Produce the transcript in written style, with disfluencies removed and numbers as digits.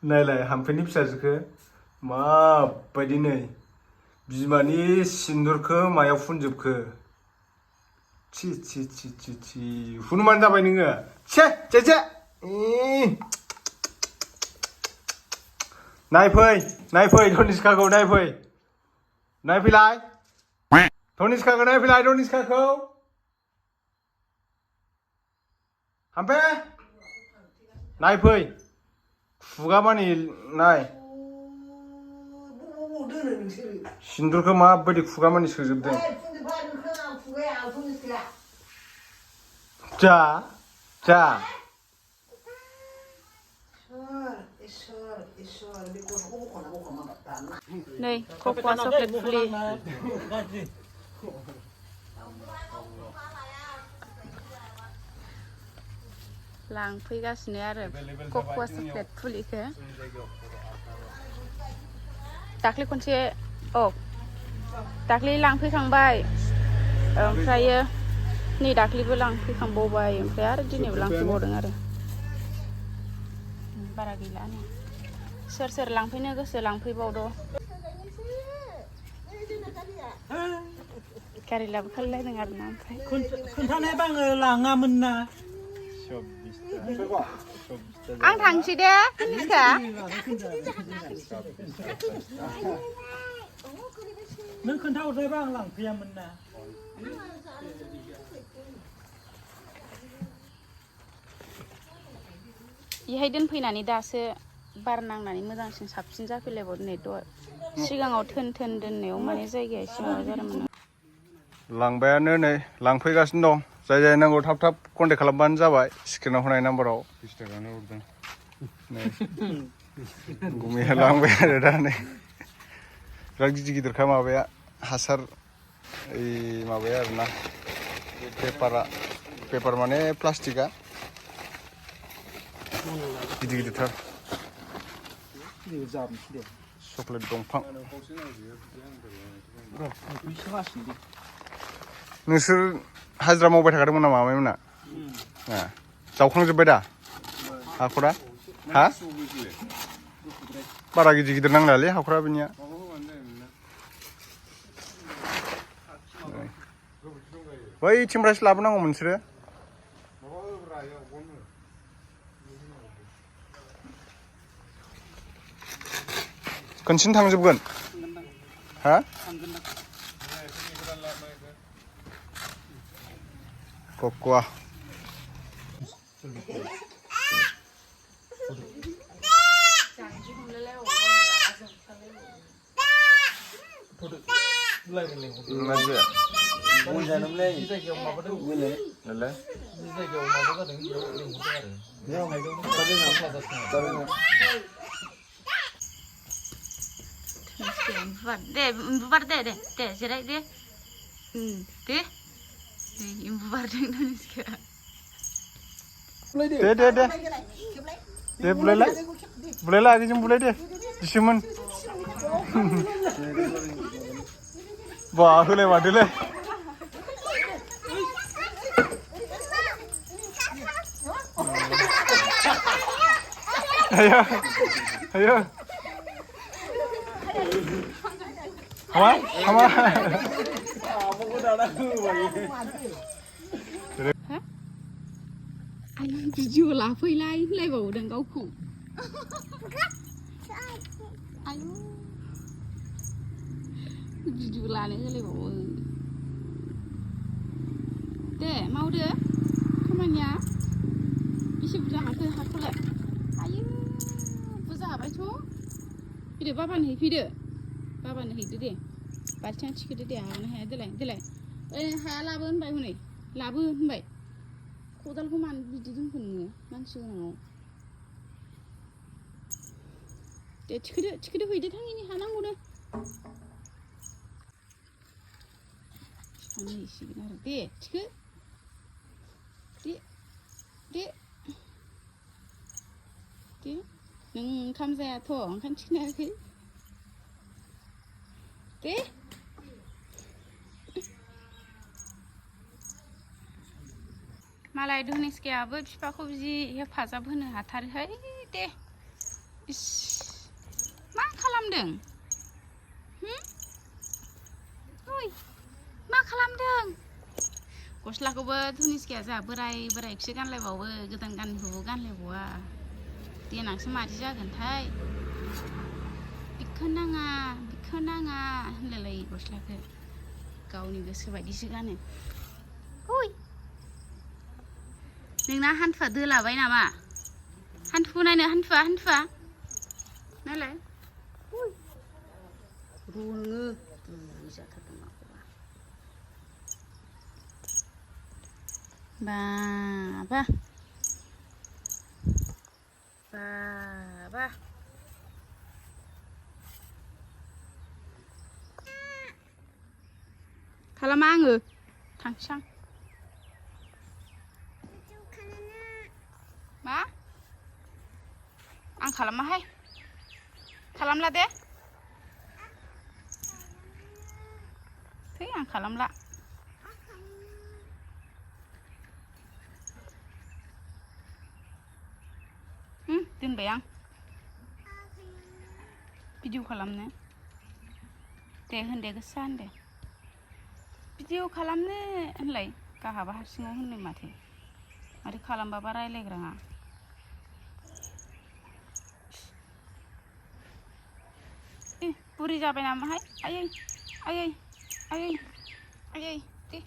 नायलाय हामफेनि फिसाजोखौ माबायदि नै बिमानि सिन्दुरखौ मायाव फुनजोबखो छि छि छि छि छि हुनुमान जाबाय नोङो छे जे नायफै धनिष्काखौ नायफैलाय धनिष्काखौ नायफैलाय धनिष्काखौ हामफे नायफै खुगा मानि नाय सिन्दुरखौ माबायदि खुगा मानि सोजोबदों जा नै कक'आ चकलेट फुलि लांफैगासिनो आरो कक'आ चकलेट फुलिखौ दाख्लै खनसे दाख्लै लांफैखांबाय ओमफ्रायो नै दाख्लैबो लांफैखांबावबाय ओमफ्राय आरो दिनैबो लांफैबावदों आरो बारा गैला नै सोर लांफैनो गोसो लांफैबावद' गारि लाबोखालायदों आरोना ओमफ्राय खोन्थानायबा आङो लाङामोन ना आं थांसै दे निस्का नों खोन्थाहरनायबा आं लांफैयामोन ना बेहाय दोनफैनानै दासो बार नांनानै मोजांसिन साबसिन जाफैलायबावदों नै सिगाङाव थोन दोननायाव माने जायगाया एसे माबा जादोंमोन लांबायानो नै लांफैगासिनो दं जाय नांगौ थाब कन्टेक्ट खालामबानो जाबाय स्क्रिनाव होनाय नाम्बाराव 20 थाखानो हरदों नै गुमिया लांबाय आरो दा नै बिराद गिदिरखा माबाया हासार माबाया आरोना पेपार माने प्लास्टिकआ गिदिरथार चकलेट दंफां नोंसोर हाजिरा मावबाय थाखादोंमोन नामा माबायमोना जावखांजोब्बाय दा हाखरा हा बारा गिदिर नांलालै हाखरा बिनिया बै थिंफ्रायसो लाबोनांगौमोन नोंसोरो खनसेनो थांजोबगोन हा कक'आ बुबार दे जिराय दे बुबारदों धनिष्का दे बुलायला आगैजों बुलाय दे दिसोमोन बा होलाय माथोलै आयो हामा भिडिअ लाफैलाय होनलायबावदों गावखौ आयु भिडिअ लानो होलायबावो दे मावदो खामानिया बेसे बुरजा हाखौलाय आयु बुरजा हाबायथ' फैदो बाबानो हैफैदो दे बाल्थिङा थिखोदो दे हागोन हाया देलाय हाया लाबो होनबाय हनै लाबो होनबाय खदालखौ मानो बिदि दोनखो नोङो मानसि गोनाङाव दे थिखोदो हैदो थाङिनि हानांगौनो बिफां हैसिगोन आरो दे थिखो दे नों ओंखाम जायाथ' ओंखाम थिखोनो हायाखै दे मालाय धनिष्कायाबो बिफाखौ बिदि हेफाजाब होनो हाथारोहाय दे इस मा खालामदों ओइ मा खालामदों गस्लाखौबो धुनिसकिया जोंहा बोरायखौसो गानलायबावो गोदान गानखौबो गानलायबावा देनांसो मादि जागोनथाय बिखौ नाङा होनलायलायो गस्लाखौ गावनि गोसो बायदिसो गानो ओइ नोंना हान्थुआ दोलाबाय नामा हान्थुखौ नायनो हान्थुआ नायलाय नोङो बुरि जाथारदों माखौबा बाबा खालामा आङो थांसां मा आं खालामाहाय खालामला दे थै आं खालामला दोनबाय आं भिडिअ खालामनो दे होन दे गोसा होन दे भिडिअ खालामनो होनलाय गाहाबा हारसिङाव होननो माथो खालामबाबा रायलायग्राङा बुरि जाबाय नामाहाय आयै दे